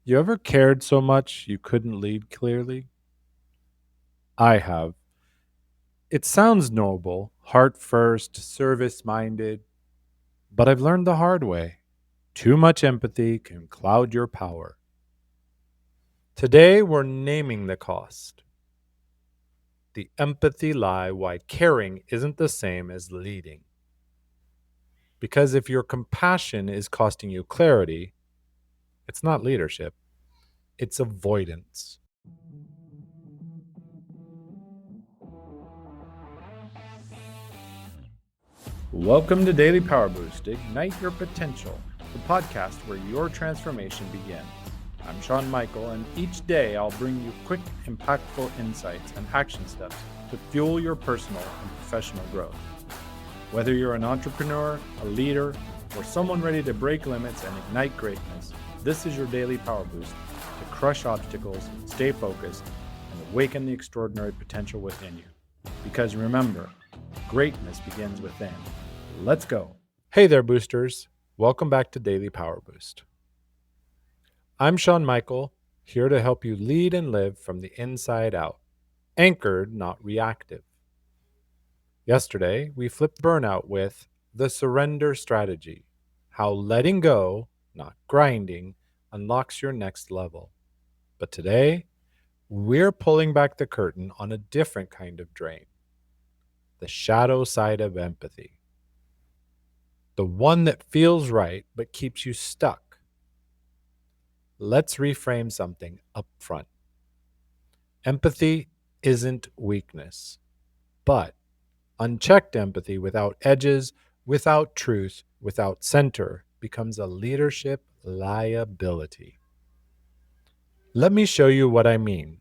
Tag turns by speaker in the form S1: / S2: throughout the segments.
S1: You ever cared so much you couldn't lead clearly? I have. It sounds noble, heart first, service minded, but I've learned the hard way. Too much empathy can cloud your power. Today, we're naming the cost. The empathy lie why caring isn't the same as leading. Because if your compassion is costing you clarity, it's not leadership, it's avoidance. Welcome to Daily Power Boost. Ignite your potential, the podcast where your transformation begins. I'm Sean Michael, and each day I'll bring you quick, impactful insights and action steps to fuel your personal and professional growth. Whether you're an entrepreneur, a leader, or someone ready to break limits and ignite greatness, this is your daily power boost to crush obstacles, stay focused, and awaken the extraordinary potential within you. Because remember, greatness begins within. Let's go. Hey there, boosters. Welcome back to Daily Power Boost. I'm Sean Michael, here to help you lead and live from the inside out, anchored, not reactive. Yesterday, we flipped burnout with the surrender strategy, how letting go, not grinding, unlocks your next level. But today, we're pulling back the curtain on a different kind of drain, the shadow side of empathy. The one that feels right but keeps you stuck. Let's reframe something up front. Empathy isn't weakness, but unchecked empathy without edges, without truth, without center becomes a leadership liability. Let me show you what I mean.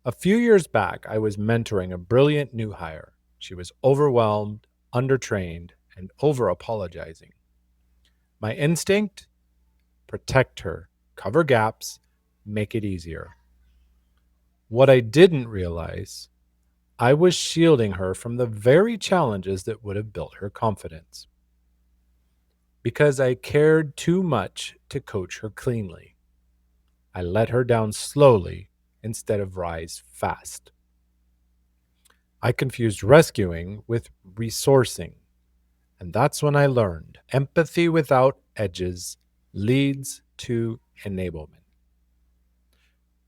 S1: A few years back, I was mentoring a brilliant new hire. She was overwhelmed, undertrained, and over apologizing. My instinct? Protect her, cover gaps, make it easier. What I didn't realize, I was shielding her from the very challenges that would have built her confidence. Because I cared too much to coach her cleanly. I let her down slowly instead of rise fast. I confused rescuing with resourcing. And that's when I learned empathy without edges leads to enablement.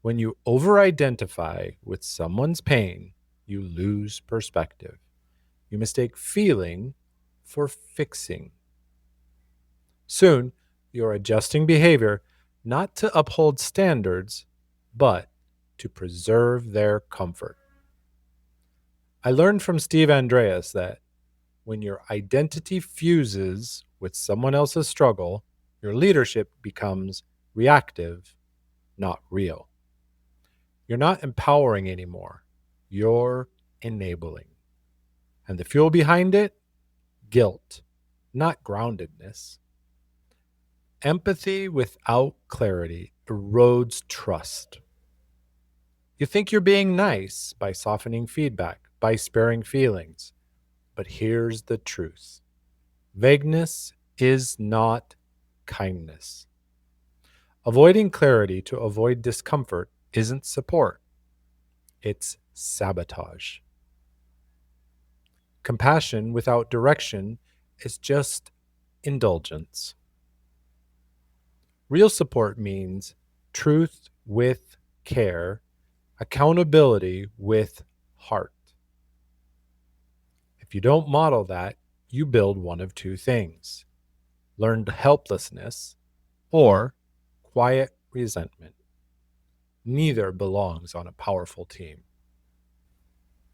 S1: When you over identify with someone's pain, you lose perspective. You mistake feeling for fixing. Soon, you're adjusting behavior not to uphold standards, but to preserve their comfort. I learned from Steve Andreas that when your identity fuses with someone else's struggle, your leadership becomes reactive, not real. You're not empowering anymore. You're enabling. And the fuel behind it? Guilt, not groundedness. Empathy without clarity erodes trust. You think you're being nice by softening feedback, by sparing feelings. But here's the truth. Vagueness is not kindness. Avoiding clarity to avoid discomfort isn't support. It's sabotage. Compassion without direction is just indulgence. Real support means truth with care, accountability with heart. If you don't model that, you build one of two things: learned helplessness or quiet resentment. Neither belongs on a powerful team.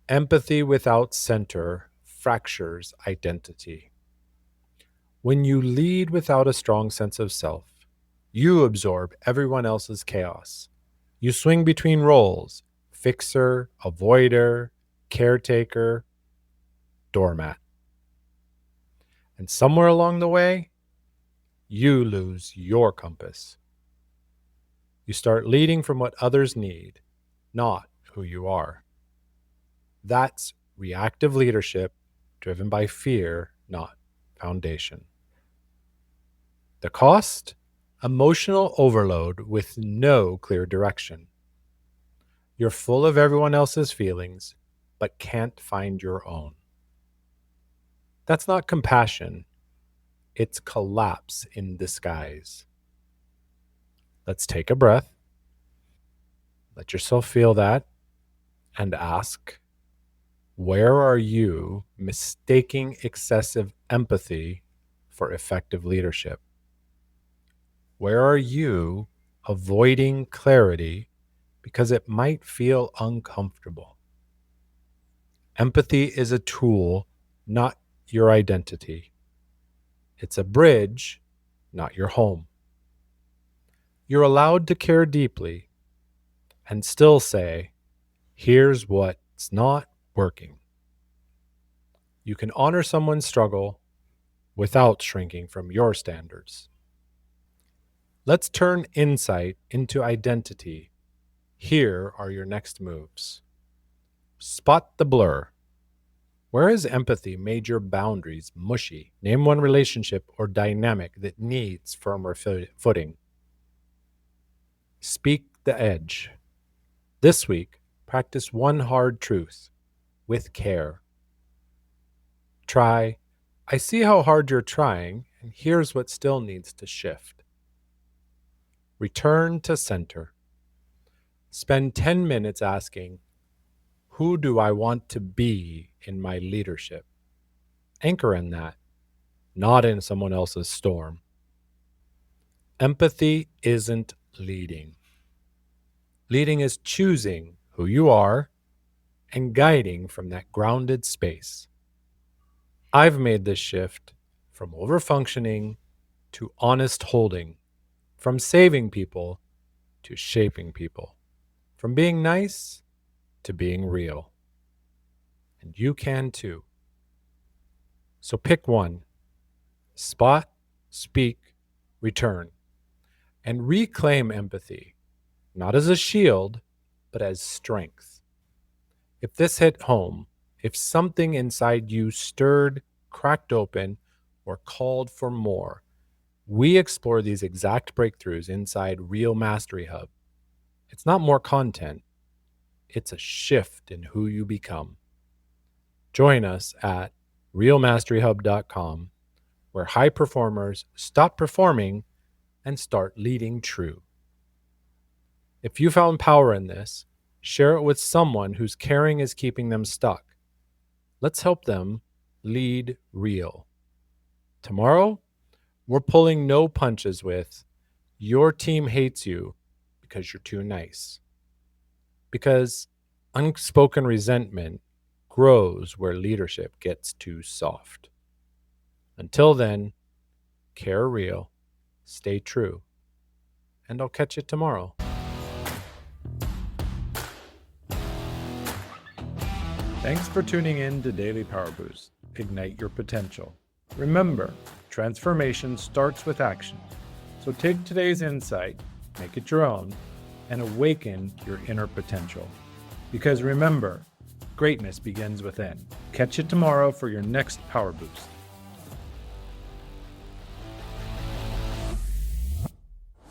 S1: Empathy without center fractures identity. When you lead without a strong sense of self, you absorb everyone else's chaos. You swing between roles: fixer, avoider, caretaker, doormat. And somewhere along the way, you lose your compass. You start leading from what others need, not who you are. That's reactive leadership driven by fear, not foundation. The cost? Emotional overload with no clear direction. You're full of everyone else's feelings, but can't find your own. That's not compassion, it's collapse in disguise. Let's take a breath, let yourself feel that, and ask, where are you mistaking excessive empathy for effective leadership? Where are you avoiding clarity because it might feel uncomfortable? Empathy is a tool, not your identity. It's a bridge, not your home. You're allowed to care deeply and still say, here's what's not working. You can honor someone's struggle without shrinking from your standards. Let's turn insight into identity. Here are your next moves. Spot the blur. Where has empathy made your boundaries mushy? Name one relationship or dynamic that needs firmer footing. Speak the edge. This week, practice one hard truth with care. Try, I see how hard you're trying, and here's what still needs to shift. Return to center. Spend 10 minutes asking, who do I want to be in my leadership? Anchor in that, not in someone else's storm. Empathy isn't leading. Leading is choosing who you are and guiding from that grounded space. I've made this shift from overfunctioning to honest holding, from saving people to shaping people, from being nice to being real. And you can too. So pick one. Spot, speak, return, and reclaim empathy, not as a shield, but as strength. If this hit home, if something inside you stirred, cracked open, or called for more, we explore these exact breakthroughs inside Real Mastery Hub. It's not more content, it's a shift in who you become. Join us at realmasteryhub.com, where high performers stop performing and start leading true. If you found power in this, share it with someone whose caring is keeping them stuck. Let's help them lead real. Tomorrow, we're pulling no punches with, your team hates you because you're too nice. Because unspoken resentment grows where leadership gets too soft. Until then, care real, stay true, and I'll catch you tomorrow. Thanks for tuning in to Daily Power Boost. Ignite your potential. Remember, transformation starts with action. So take today's insight, make it your own, and awaken your inner potential. Because remember, greatness begins within. Catch you tomorrow for your next Power Boost.